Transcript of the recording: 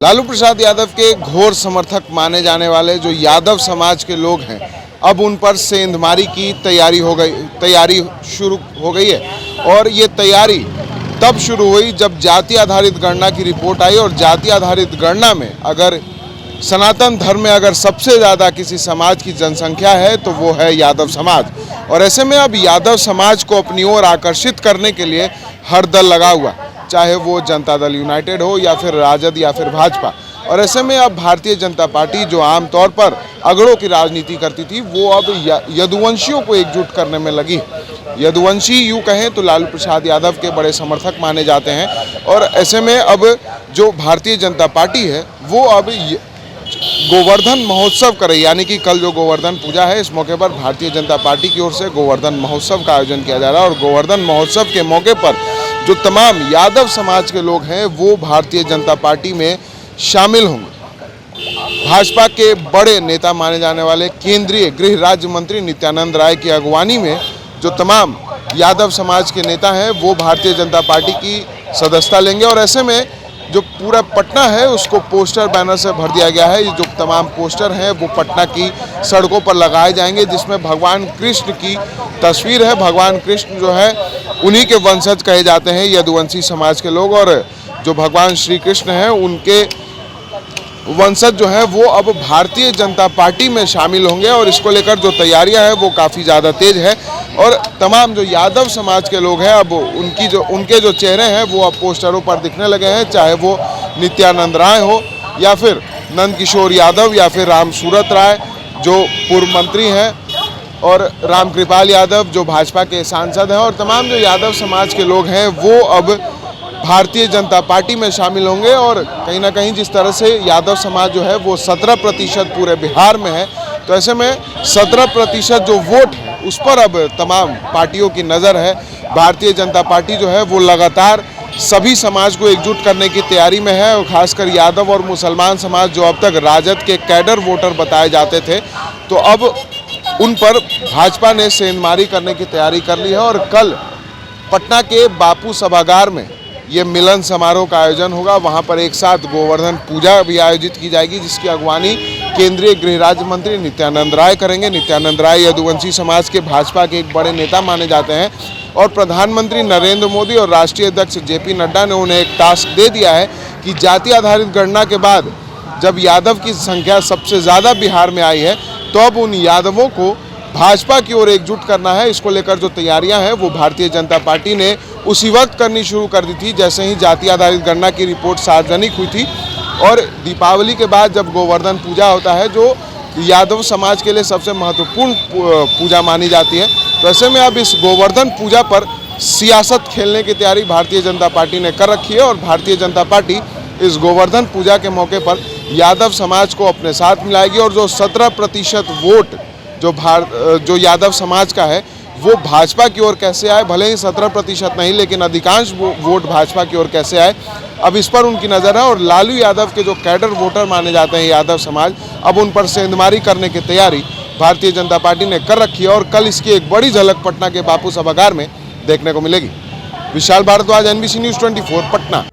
लालू प्रसाद यादव के घोर समर्थक माने जाने वाले जो यादव समाज के लोग हैं, अब उन पर सेंधमारी की तैयारी शुरू हो गई है। और ये तैयारी तब शुरू हुई जब जाति आधारित गणना की रिपोर्ट आई। और जाति आधारित गणना में अगर सनातन धर्म में अगर सबसे ज़्यादा किसी समाज की जनसंख्या है तो वो है यादव समाज। और ऐसे में अब यादव समाज को अपनी ओर आकर्षित करने के लिए हर दल लगा हुआ, चाहे वो जनता दल यूनाइटेड हो या फिर राजद या फिर भाजपा। और ऐसे में अब भारतीय जनता पार्टी जो आमतौर पर अगड़ों की राजनीति करती थी, वो अब यदुवंशियों को एकजुट करने में लगी। यदुवंशी यूँ कहें तो लालू प्रसाद यादव के बड़े समर्थक माने जाते हैं। और ऐसे में अब जो भारतीय जनता पार्टी है वो अब गोवर्धन महोत्सव करे, यानी कि कल जो गोवर्धन पूजा है, इस मौके पर भारतीय जनता पार्टी की ओर से गोवर्धन महोत्सव का आयोजन किया जा रहा है। और गोवर्धन महोत्सव के मौके पर जो तमाम यादव समाज के लोग हैं वो भारतीय जनता पार्टी में शामिल होंगे। भाजपा के बड़े नेता माने जाने वाले केंद्रीय गृह राज्य मंत्री नित्यानंद राय की अगवानी में जो तमाम यादव समाज के नेता हैं वो भारतीय जनता पार्टी की सदस्यता लेंगे। और ऐसे में जो पूरा पटना है उसको पोस्टर बैनर से भर दिया गया है। ये जो तमाम पोस्टर हैं वो पटना की सड़कों पर लगाए जाएंगे, जिसमें भगवान कृष्ण की तस्वीर है। भगवान कृष्ण जो है उन्हीं के वंशज कहे जाते हैं यदुवंशी समाज के लोग। और जो भगवान श्री कृष्ण हैं उनके वंशज जो है वो अब भारतीय जनता पार्टी में शामिल होंगे। और इसको लेकर जो तैयारियां हैं वो काफ़ी ज़्यादा तेज है। और तमाम जो यादव समाज के लोग हैं अब उनके जो चेहरे हैं वो अब पोस्टरों पर दिखने लगे हैं, चाहे वो नित्यानंद राय हो या फिर नंदकिशोर यादव या फिर राम सूरत राय जो पूर्व मंत्री हैं, और रामकृपाल यादव जो भाजपा के सांसद हैं। और तमाम जो यादव समाज के लोग हैं वो अब भारतीय जनता पार्टी में शामिल होंगे। और कहीं ना कहीं जिस तरह से यादव समाज जो है वो 17% पूरे बिहार में है, तो ऐसे में 17% जो वोट है उस पर अब तमाम पार्टियों की नज़र है। भारतीय जनता पार्टी जो है वो लगातार सभी समाज को एकजुट करने की तैयारी में है। और खासकर यादव और मुसलमान समाज जो अब तक राजद के कैडर वोटर बताए जाते थे, तो अब उन पर भाजपा ने सेंधमारी करने की तैयारी कर ली है। और कल पटना के बापू सभागार में ये मिलन समारोह का आयोजन होगा। वहाँ पर एक साथ गोवर्धन पूजा भी आयोजित की जाएगी, जिसकी अगवानी केंद्रीय गृह राज्य मंत्री नित्यानंद राय करेंगे। नित्यानंद राय यदुवंशी समाज के भाजपा के एक बड़े नेता माने जाते हैं। और प्रधानमंत्री नरेंद्र मोदी और राष्ट्रीय अध्यक्ष जेपी नड्डा ने उन्हें एक टास्क दे दिया है कि जाति आधारित गणना के बाद जब यादव की संख्या सबसे ज़्यादा बिहार में आई है, तो अब उन यादवों को भाजपा की ओर एकजुट करना है। इसको लेकर जो तैयारियां हैं वो भारतीय जनता पार्टी ने उसी वक्त करनी शुरू कर दी थी जैसे ही जाति आधारित गणना की रिपोर्ट सार्वजनिक हुई थी। और दीपावली के बाद जब गोवर्धन पूजा होता है, जो यादव समाज के लिए सबसे महत्वपूर्ण पूजा मानी जाती है, तो ऐसे में अब इस गोवर्धन पूजा पर सियासत खेलने की तैयारी भारतीय जनता पार्टी ने कर रखी है। और भारतीय जनता पार्टी इस गोवर्धन पूजा के मौके पर यादव समाज को अपने साथ मिलाएगी। और जो 17% वोट जो यादव समाज का है वो भाजपा की ओर कैसे आए, भले ही 17% नहीं लेकिन अधिकांश वोट भाजपा की ओर कैसे आए, अब इस पर उनकी नज़र है। और लालू यादव के जो कैडर वोटर माने जाते हैं यादव समाज, अब उन पर सेंधमारी करने की तैयारी भारतीय जनता पार्टी ने कर रखी है। और कल इसकी एक बड़ी झलक पटना के बापू सभागार में देखने को मिलेगी। Vishal Bhardwaj, NBC News 24, Patna.